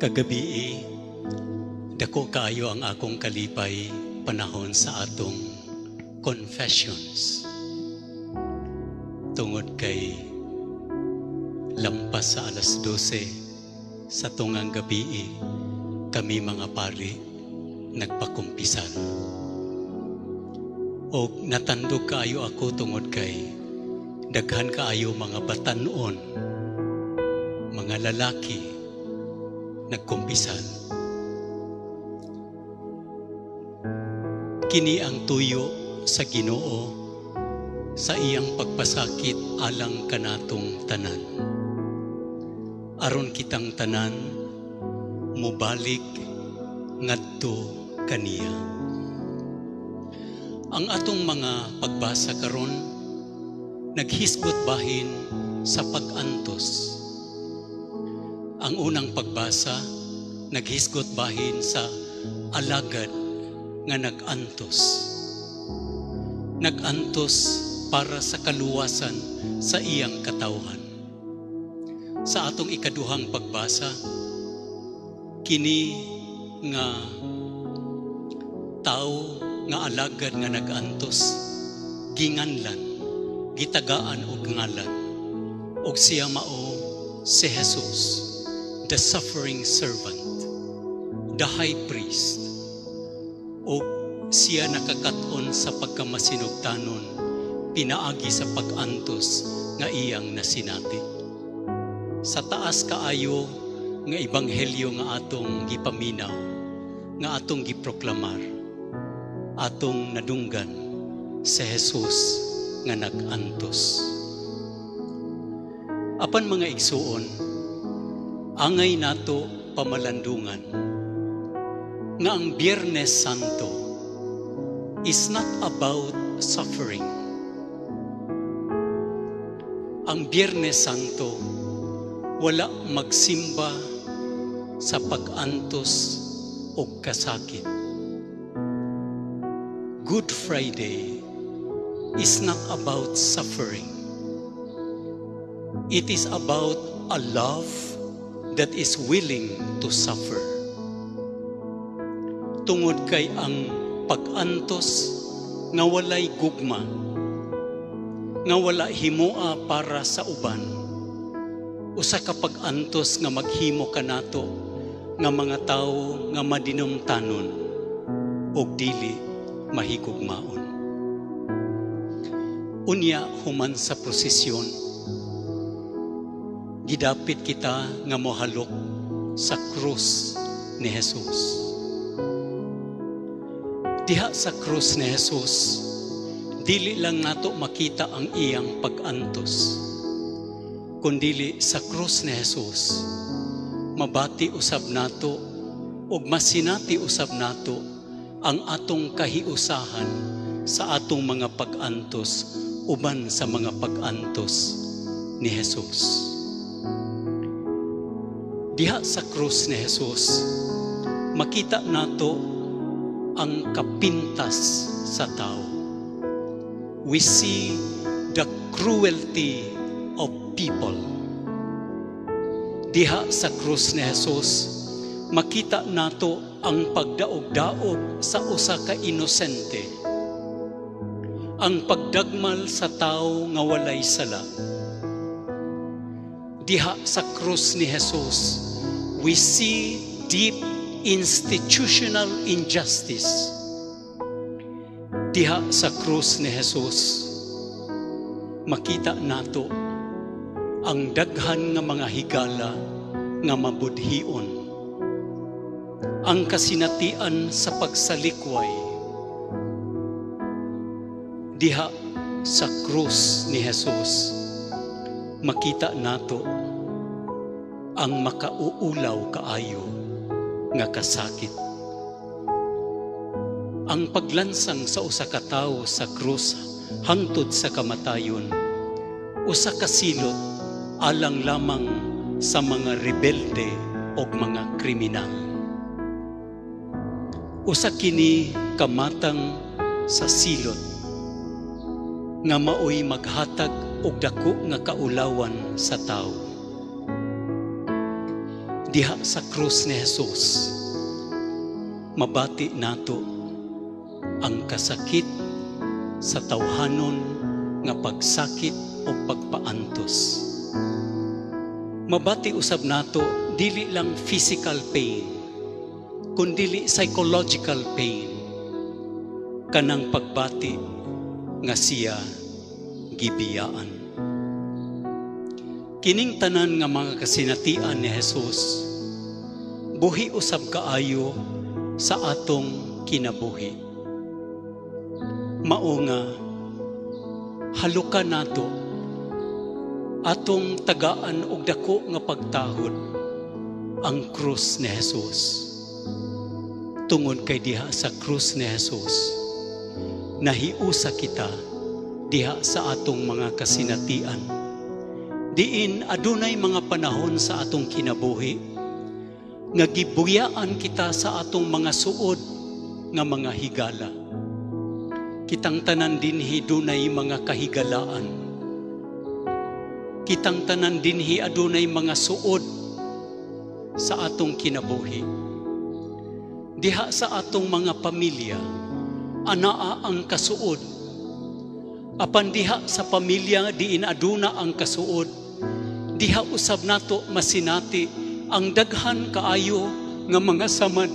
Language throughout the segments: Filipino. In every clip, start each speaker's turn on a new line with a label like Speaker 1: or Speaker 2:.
Speaker 1: Kagabi, dako kaayo ang akong kalipay panahon sa atong confessions. Tungod kay lampas sa alas 12 sa tungang gabi, kami mga pari nagpakumpisan. O natandog kaayo ako tungod kay daghan kaayo mga batanon, mga lalaki nagkumpisan. Kini ang tuyo sa Ginoo sa iyang pagpasakit alang kanatong tanan. Aron kitang tanan mubalik ngadto kaniya. Ang atong mga pagbasa karon naghisgot bahin sa pag-antos. Ang unang pagbasa naghisgot bahin sa alagad nga nag-antos. Nag-antos para sa kaluwasan sa iyang katawhan. Sa atong ikaduhang pagbasa, kini nga tao nga alagad nga nag-antos, ginganlan, gitagaan og ngalan, og siya mao si Jesus, the suffering servant, the high priest, o siya nakakaton sa pagkamasinugtanon, pinaagi sa pag-antos nga iyang nasinati. Sa taas kaayo nga ebanghelyo nga atong gipaminaw, nga atong giproklamar, atong nadunggan si Jesus nga nag-antos. Apan mga igsuon, angay nato pamalandungan nga ang Biyernes Santo is not about suffering. Ang Biyernes Santo wala magsimba sa pag-antos o kasakit. Good Friday is not about suffering. It is about a love that is willing to suffer. Tungod kay ang pag-antos nga walay gugma, nga wala himoa para sa uban, usa ka pag-antos nga maghimo kanato nga mga tawo nga madinumtanon og dili mahigugmaon. Unya human sa prosesyon, gidapit kita nga mohalok sa krus ni Jesus. Diha sa krus ni Jesus, dili lang nato makita ang iyang pag-antos, kundili sa krus ni Jesus, mabati usab nato ug masinati usab nato ang atong kahiusahan sa atong mga pag-antos uban sa mga pag-antos ni Jesus. Diha sa krus ni Jesus, makita nato ang kapintas sa tao. We see the cruelty of people. Diha sa krus ni Jesus, makita nato ang pagdaog-daog sa usa ka inosente, ang pagdagmal sa tao nga walay sala. Diha sa krus ni Jesus, we see deep institutional injustice. Diha sa krus ni Jesus, makita nato ang daghan nga mga higala nga mabudhion, ang kasinatian sa pagsalikway. Diha sa krus ni Jesus, makita nato ang makauulaw kaayo nga kasakit. Ang paglansang sa usa ka tawo sa krus hangtod sa kamatayon, usa ka silot alang lamang sa mga rebelde o mga kriminal. Usa kini kamatang sa silot nga maoy maghatag og dako nga kaulawan sa tawo. diha sa krus ni Jesus, mabati nato ang kasakit sa tawhanon nga pagsakit o pagpaantos. Mabati usab nato dili lang physical pain, kundi psychological pain, kanang pagbati nga siya gibiyaan. Kining tanan nga mga kasinatian ni Jesus, buhi usab kaayo sa atong kinabuhi. Mao nga halukan nato atong tagaan og dako nga pagtahod ang krus ni Jesus. Tungod kay diha sa krus ni Jesus, nahiusa kita diha sa atong mga kasinatian. Diin adunay mga panahon sa atong kinabuhi nga gibuyaan kita sa atong mga suod nga mga higala. Kitang tanan dinhi dunay mga kahigalaan. Kitang tanan dinhi adunay mga suod sa atong kinabuhi. Diha sa atong mga pamilya, anaa ang kasuod. Apan diha sa pamilya diin aduna ang kasuod, diha usab nato masinati ang daghan kaayo nga mga samad.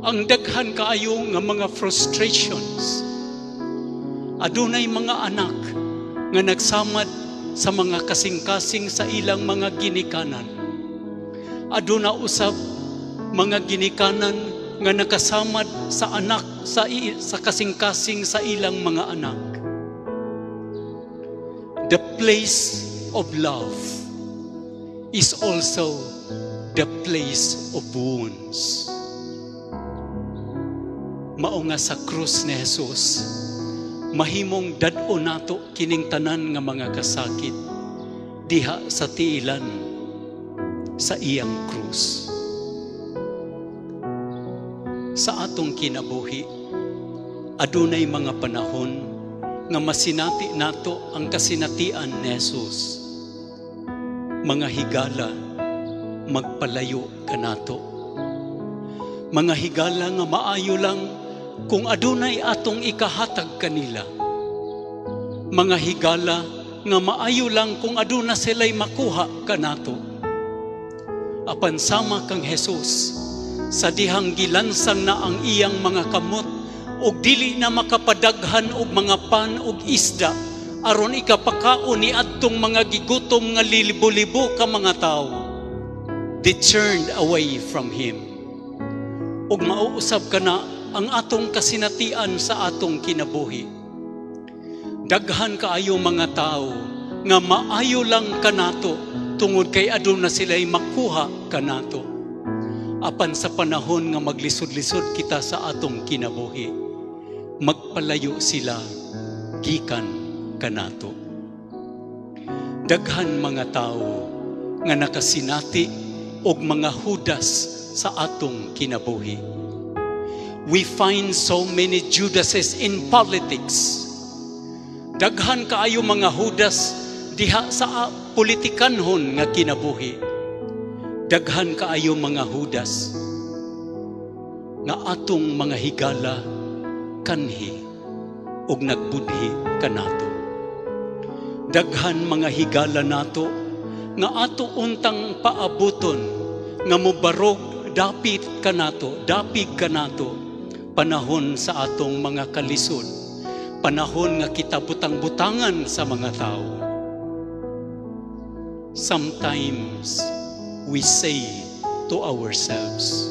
Speaker 1: Ang daghan kaayo nga mga frustrations. Adunay mga anak nga nagsamad sa mga kasing-kasing sa ilang mga ginikanan. Aduna usab mga ginikanan nga nakasamad sa anak sa kasing-kasing sa ilang mga anak. The place of love is also the place of wounds. Mao nga sa krus ni Jesus, mahimong dad-o nato kining tanan nga mga kasakit diha sa tiilan sa iyang krus. Sa atong kinabuhi, adunay mga panahon nga masinati nato ang kasinatian ni Jesus. Mga higala, magpalayo ka nato. Mga higala nga maayo lang kung adunay atong ikahatag kanila. Mga higala nga maayo lang kung aduna sila'y makuha ka nato. Apan sama kang Jesus, sa dihang gilansang na ang iyang mga kamot, og dili na makapadaghan og mga pan og isda, aron ikapakaon ni adtong mga gigutom nga libo-libo ka mga tao. They turned away from Him. Og mauusab ka na ang atong kasinatian sa atong kinabuhi. Daghan kaayo mga tao nga maayo lang kanato tungod kay aduna sila'y makuha kanato. Apan sa panahon nga maglisod-lisod kita sa atong kinabuhi, magpalayo sila gikan kanato. Daghan mga tao nga nakasinati og mga hudas sa atong kinabuhi. We find so many Judases in politics. Daghan kaayo mga hudas diha sa politikanhon nga kinabuhi. Daghan kaayo mga hudas nga atong mga higala kanhi og nagbudhi kanato. Daghan mga higala nato nga ato untang paabuton nga mobarog dapit kanato, dapig kanato panahon sa atong mga kalisod, panahon nga kita butang-butangan sa mga tao. Sometimes we say to ourselves,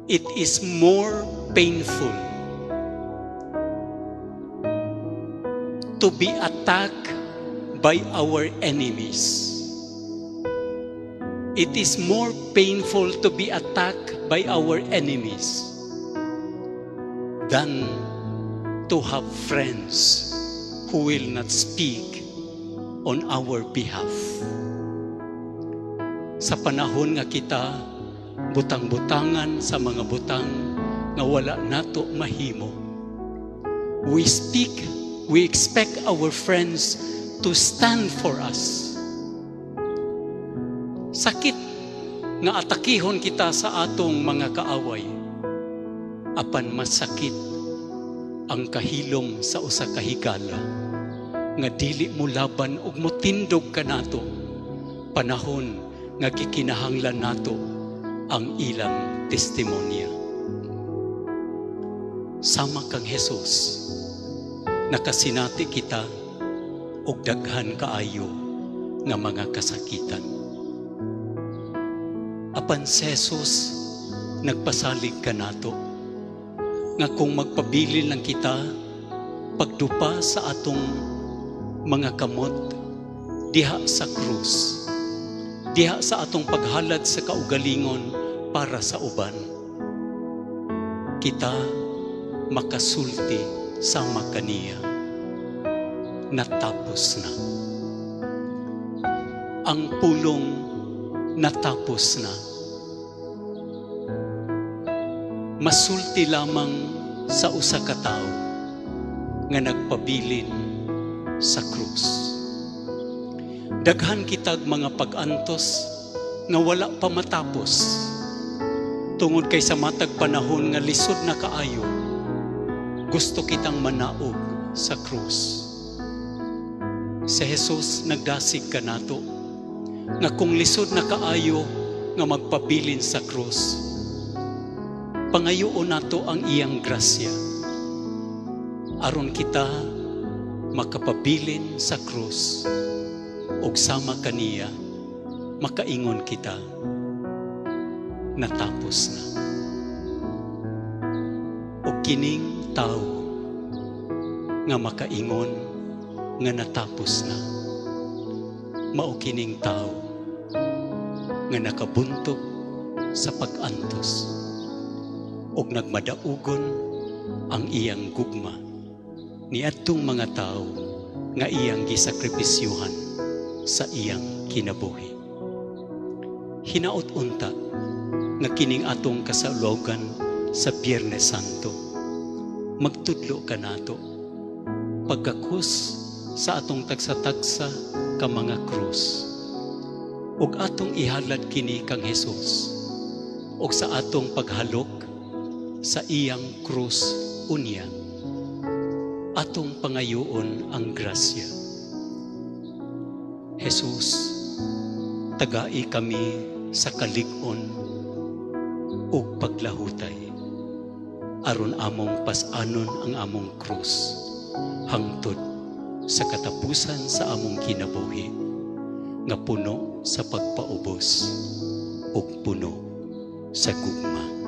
Speaker 1: it is more painful to be attacked by our enemies. It is more painful to be attacked by our enemies than to have friends who will not speak on our behalf. Sa panahon nga kita butang-butangan sa mga butang nga wala nato mahimo, we expect our friends to stand for us. Sakit nga atakihon kita sa atong mga kaaway. Apan mas sakit ang kahilom sa usa ka higala nga dili mo laban ug motindog kanato panahon nga gikinahanglan nato ang ilang testimonya. Sama kang Hesus, nakasinati kita og daghan kaayo nga mga kasakitan. Apan si Hesus nagpasalig kanato nga kung magpabilin lang kita pagdupa sa atong mga kamot diha sa krus, diha sa atong paghalad sa kaugalingon para sa uban, kita makasulti sama kaniya. Natapos na. Ang pulong natapos na. Masulti lamang sa usa ka tawo nga nagpabilin sa krus. Daghan kitag mga pag-antos nga wala pa matapos tungod kay sa matag panahon nga lisod na kaayo, gusto kitang manaog sa krus. Si Hesus nagdasig kanato nga kung lisod na kaayo nga magpabilin sa krus, pangayoon nato ang iyang grasya aron kita makapabilin sa krus ug sama kaniya makaingon kita, natapos na. Ug kining tawo nga makaingon nga natapos na, mao kining tawo nga nakabuntog sa pag-antos ug nagmadaugon ang iyang gugma niadtong mga tao nga iyang gisakripisyuhan sa iyang kinabuhi. Hinaot unta nga kining atong kasaulogan sa Biyernes Santo, magtudlo kanato pagkakus sa atong tagsa-tagsa ka mga krus ug atong ihalad kini kang Hesus ug sa atong paghalok sa iyang krus unya atong pangayoon ang grasya. Hesus, tagai kami sa kalig-on ug paglahutay aron among pas-anon ang among krus hangtod sa katapusan sa among kinabuhi nga puno sa pagpaubos ug puno sa gugma.